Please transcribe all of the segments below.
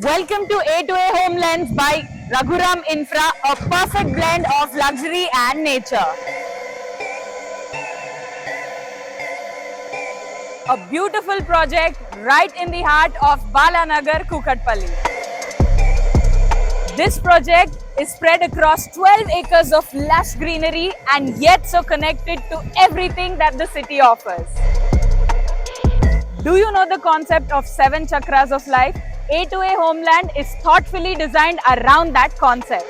Welcome to A2A Homelands by Raghuram Infra, a perfect blend of luxury and nature. A beautiful project right in the heart of Balanagar, Kukatpalli. This project is spread across 12 acres of lush greenery and yet so connected to everything that the city offers. Do you know the concept of 7 chakras of life? A2A Homeland is thoughtfully designed around that concept.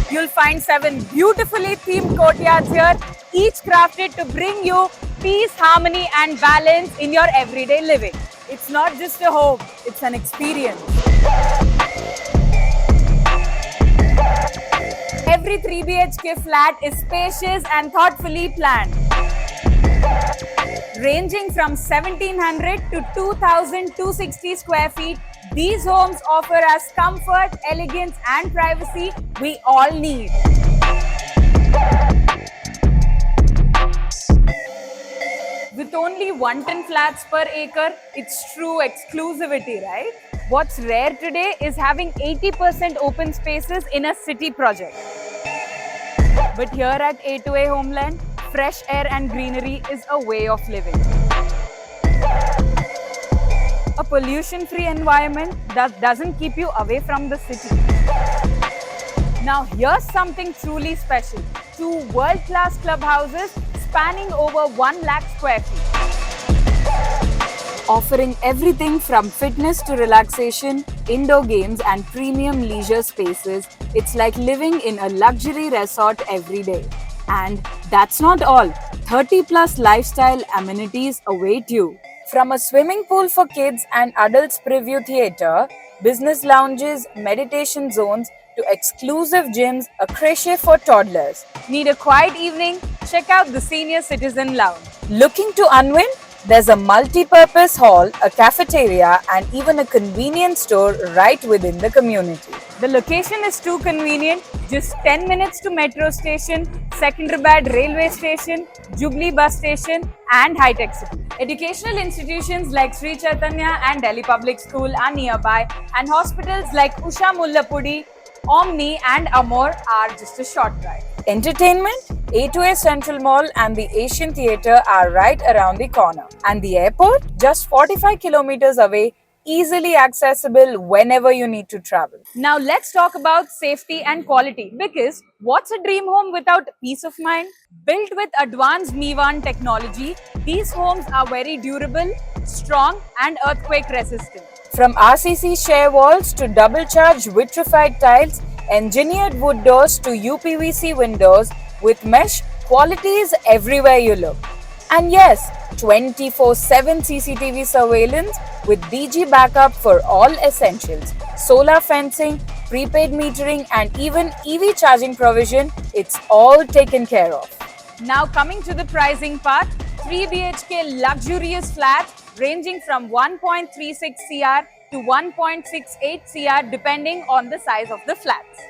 You'll find 7 beautifully themed courtyards here, each crafted to bring you peace, harmony and balance in your everyday living. It's not just a home, it's an experience. Every 3 BHK flat is spacious and thoughtfully planned. Ranging from 1700 to 2260 square feet, these homes offer us comfort, elegance and privacy we all need. With only 110 flats per acre, it's true exclusivity, right? What's rare today is having 80% open spaces in a city project. But here at A2A Homeland, fresh air and greenery is a way of living. A pollution-free environment that doesn't keep you away from the city. Now here's something truly special. 2 world-class clubhouses spanning over 1 lakh square feet. Offering everything from fitness to relaxation, indoor games and premium leisure spaces, it's like living in a luxury resort every day. And that's not all. 30 plus lifestyle amenities await you. From a swimming pool for kids and adults preview theatre, business lounges, meditation zones to exclusive gyms, a creche for toddlers. Need a quiet evening? Check out the Senior Citizen Lounge. Looking to unwind? There's a multi-purpose hall, a cafeteria and even a convenience store right within the community. The location is too convenient, just 10 minutes to metro station, Secunderabad railway station, Jubilee bus station and high-tech city. Educational institutions like Sri Chaitanya and Delhi Public School are nearby and hospitals like Usha Mullapudi, Omni and Amor are just a short drive. Entertainment? A2A Central Mall and the Asian Theatre are right around the corner. And the airport? Just 45 kilometers away, easily accessible whenever you need to travel. Now let's talk about safety and quality, because what's a dream home without peace of mind? Built with advanced MIVAN technology, these homes are very durable, strong and earthquake resistant. From RCC share walls to double charged vitrified tiles, engineered wood doors to UPVC windows, with mesh, quality is everywhere you look. And yes, 24/7 CCTV surveillance with DG backup for all essentials. Solar fencing, prepaid metering and even EV charging provision, it's all taken care of. Now coming to the pricing part, 3 BHK luxurious flats ranging from 1.36 CR to 1.68 CR depending on the size of the flats.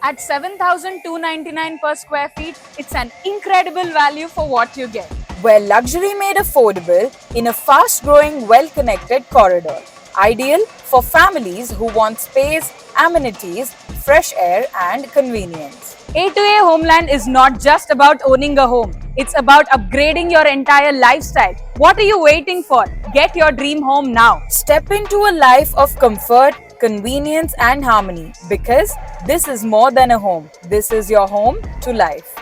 At 7,299 per square feet, it's an incredible value for what you get. Where luxury made affordable in a fast-growing, well-connected corridor. Ideal for families who want space, amenities, fresh air and convenience. A2A Homeland is not just about owning a home. It's about upgrading your entire lifestyle. What are you waiting for? Get your dream home now. Step into a life of comfort, convenience and harmony, because this is more than a home. This is your home to life.